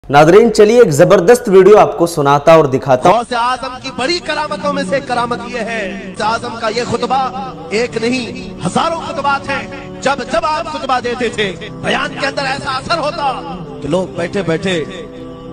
Nadreen चलिए एक जबरदस्त वीडियो आपको सुनाता और दिखाता हूँ। गौसे आजम की बड़ी करामतों में से करामत ये है, आजम का ये खुतबा एक नहीं हजारों खुतबात हैं। जब जब आप खुतबा देते थे बयान के अंदर ऐसा असर होता कि लोग बैठे बैठे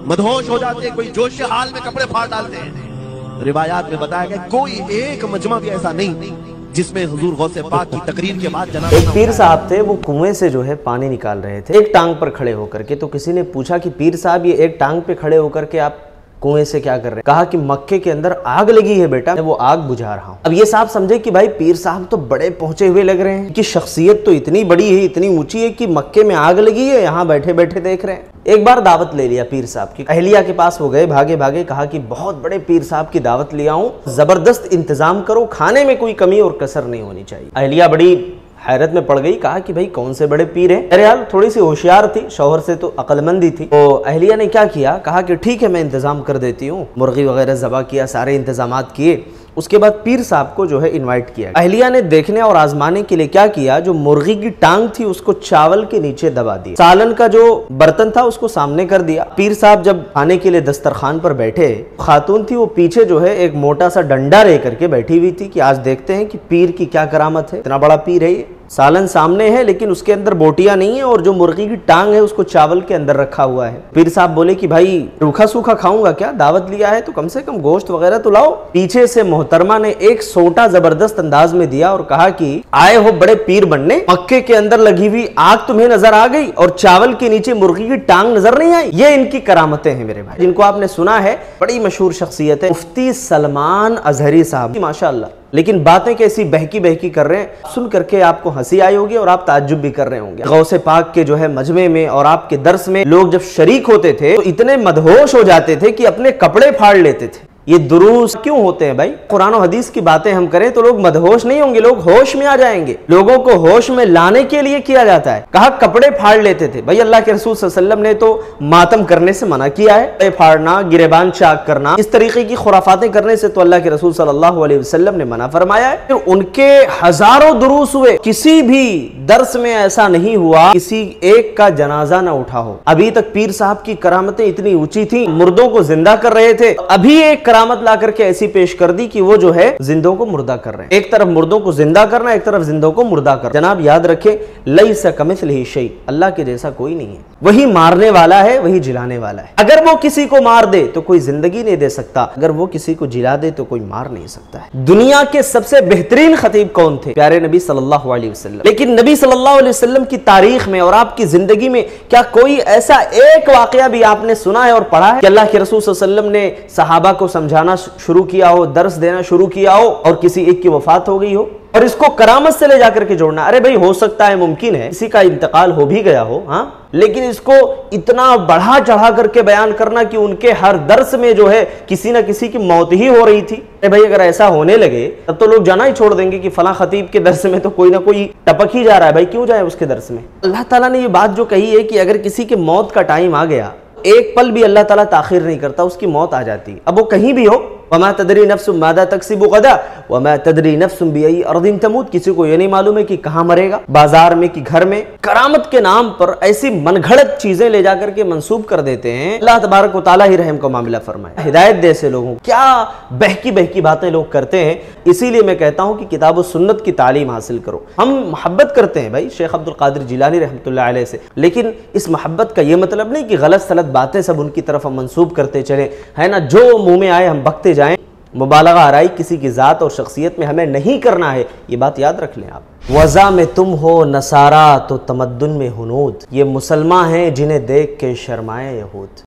मदहोश हो जाते, कोई जोश हाल में कपड़े फाड़ डालते हैं। रिवायात में बताया गया कोई एक मजमा भी ऐसा नहीं जिसमें हुजूर गौसे पाक की तकरीर के बाद जनाजा। एक पीर साहब थे, वो कुएं से जो है पानी निकाल रहे थे एक टांग पर खड़े होकर के। तो किसी ने पूछा कि पीर साहब ये एक टांग पे खड़े होकर के आप कुएं से क्या कर रहे हैं? कहा कि मक्के के अंदर आग लगी है बेटा, मैं वो आग बुझा रहा हूँ। अब ये साहब समझे कि भाई पीर साहब तो बड़े पहुंचे हुए लग रहे हैं कि शख्सियत तो इतनी बड़ी है, इतनी ऊंची है कि मक्के में आग लगी है, यहाँ बैठे बैठे देख रहे हैं। एक बार दावत ले लिया पीर साहब की, अहलिया के पास वो गए भागे भागे, कहा कि बहुत बड़े पीर साहब की दावत लिया हूँ, जबरदस्त इंतजाम करो, खाने में कोई कमी और कसर नहीं होनी चाहिए। अहलिया बड़ी हैरत में पड़ गई, कहा कि भाई कौन से बड़े पीर हैं? अरे यार थोड़ी सी होशियार थी, शौहर से तो अक्लमंदी थी। तो अहलिया ने क्या किया, कहा कि ठीक है मैं इंतजाम कर देती हूँ। मुर्गी वगैरह ज़बा किया, सारे इंतजामात किए। उसके बाद पीर साहब को जो है इनवाइट किया। अहलिया ने देखने और आजमाने के लिए क्या किया, जो मुर्गी की टांग थी उसको चावल के नीचे दबा दिया, सालन का जो बर्तन था उसको सामने कर दिया। पीर साहब जब खाने के लिए दस्तरखान पर बैठे, खातून थी वो पीछे जो है एक मोटा सा डंडा लेकर के बैठी हुई थी कि आज देखते हैं कि पीर की क्या करामत है, इतना बड़ा पीर है ये। सालन सामने है लेकिन उसके अंदर बोटियां नहीं है, और जो मुर्गी की टांग है उसको चावल के अंदर रखा हुआ है। पीर साहब बोले कि भाई रूखा सूखा खाऊंगा क्या, दावत लिया है तो कम से कम गोश्त वगैरह तो लाओ। पीछे से मोहतरमा ने एक सोटा जबरदस्त अंदाज में दिया और कहा कि आए हो बड़े पीर बनने, मक्के के अंदर लगी हुई आग तुम्हें नजर आ गई और चावल के नीचे मुर्गी की टांग नजर नहीं आई? ये इनकी करामतें हैं मेरे भाई, जिनको आपने सुना है। बड़ी मशहूर शख्सियत है मुफ्ती सलमान अजहरी साहब, माशाअल्लाह। लेकिन बातें कैसी बहकी बहकी कर रहे हैं, सुन करके आपको हंसी आई होगी और आप ताज्जुब भी कर रहे होंगे। गौसे पाक के जो है मजमे में और आपके दर्स में लोग जब शरीक होते थे तो इतने मदहोश हो जाते थे कि अपने कपड़े फाड़ लेते थे। ये दुरूस क्यों होते हैं भाई? कुरान और हदीस की बातें हम करें तो लोग मदहोश नहीं होंगे, लोग होश में आ जाएंगे। लोगों को होश में लाने के लिए किया जाता है। कहा कपड़े फाड़ लेते थे, भाई अल्लाह के रसूल सल्लल्लाहु अलैहि वसल्लम ने तो मातम करने से मना किया है। कपड़े फाड़ना, गिरेबान चाक करना, इस तरीके की खुराफातें करने से तो अल्लाह के रसूल सल्लल्लाहु अलैहि वसल्लम ने मना फरमाया है। फिर उनके हजारों दुरूस हुए, किसी भी दर्स में ऐसा नहीं हुआ किसी एक का जनाजा ना उठा हो। अभी तक पीर साहब की करामतें इतनी ऊंची थी, मुर्दों को जिंदा कर रहे थे। अभी एक करामत ला करके ऐसी पेश कर दी कि वो जो है जिंदों को मुर्दा कर रहे हैं। एक तरफ मुर्दों को जिंदा करना, एक तरफ जिंदों को मुर्दा करना। जनाब याद रखें, लैसा कमिस्लिही शै, अल्लाह के जैसा कोई नहीं है। वही मारने वाला है, वही जिलाने वाला है। अगर वो किसी को मार दे तो कोई जिंदगी नहीं दे सकता, अगर वो किसी को जिला दे तो कोई मार नहीं सकता है। दुनिया के सबसे बेहतरीन खतीब कौन थे? प्यारे नबी सल्लल्लाहु अलैहि वसल्लम। लेकिन नबी सल्लल्लाहु अलैहि वसल्लम की तारीख में और आपकी जिंदगी में क्या कोई ऐसा एक वाकया भी आपने सुना है और पढ़ा है कि अल्लाह के रसूल सल्लल्लाहु अलैहि वसल्लम ने सहाबा को समझाना शुरू किया हो, दर्स देना शुरू किया हो और किसी एक की वफात हो गई हो और इसको करामत से ले जाकर के जोड़ना? अरे भाई हो सकता है, मुमकिन है किसी का इंतकाल हो भी गया हो, हाँ, लेकिन इसको इतना बढ़ा चढ़ा करके बयान करना कि उनके हर दर्स में जो है किसी ना किसी की मौत ही हो रही थी। अरे भाई अगर ऐसा होने लगे तब तो लोग जाना ही छोड़ देंगे कि फला खतीब के दर्स में तो कोई ना कोई टपक ही जा रहा है, भाई क्यों जाए उसके दर्स में? अल्लाह ताला ने ये बात जो कही है कि अगर किसी के मौत का टाइम आ गया, एक पल भी अल्लाह ताला ताखिर नहीं करता, उसकी मौत आ जाती है। अब वो कहीं भी हो, वमा तदरी नफ्सुम मादा तक्सिबु गदा वमा तदरी नफ्सुम बिअय्यि अर्दिन तमूत, किसी को ये नहीं मालूम है कि कहाँ मरेगा, बाजार में कि घर में। करामत के नाम पर ऐसी मनगढ़ंत चीजें ले जाकर के मंसूब कर देते हैं। अल्लाह तबारक व तआला ही रहम का मामला फरमाए, हिदायत दे ऐसे लोगों को। क्या बहकी बहकी बातें लोग करते हैं। इसीलिए मैं कहता हूँ कि किताब व सुन्नत की तालीम हासिल करो। हम मोहब्बत करते हैं भाई शेख अब्दुल कादिर जिलानी रहमतुल्लाह अलैह से, लेकिन इस मोहब्बत का ये मतलब नहीं कि गलत सलत बातें सब उनकी तरफ हम मंसूब करते चले, है ना, जो मुंह में आए हम बकते जाएं। मुबालगा आराई किसी की जात और शख्सियत में हमें नहीं करना है, ये बात याद रख लें आप। वज़ा में तुम हो नसारा तो तमद्दुन में हुनूद, ये मुसलमान हैं जिन्हें देख के शर्माए यहूद।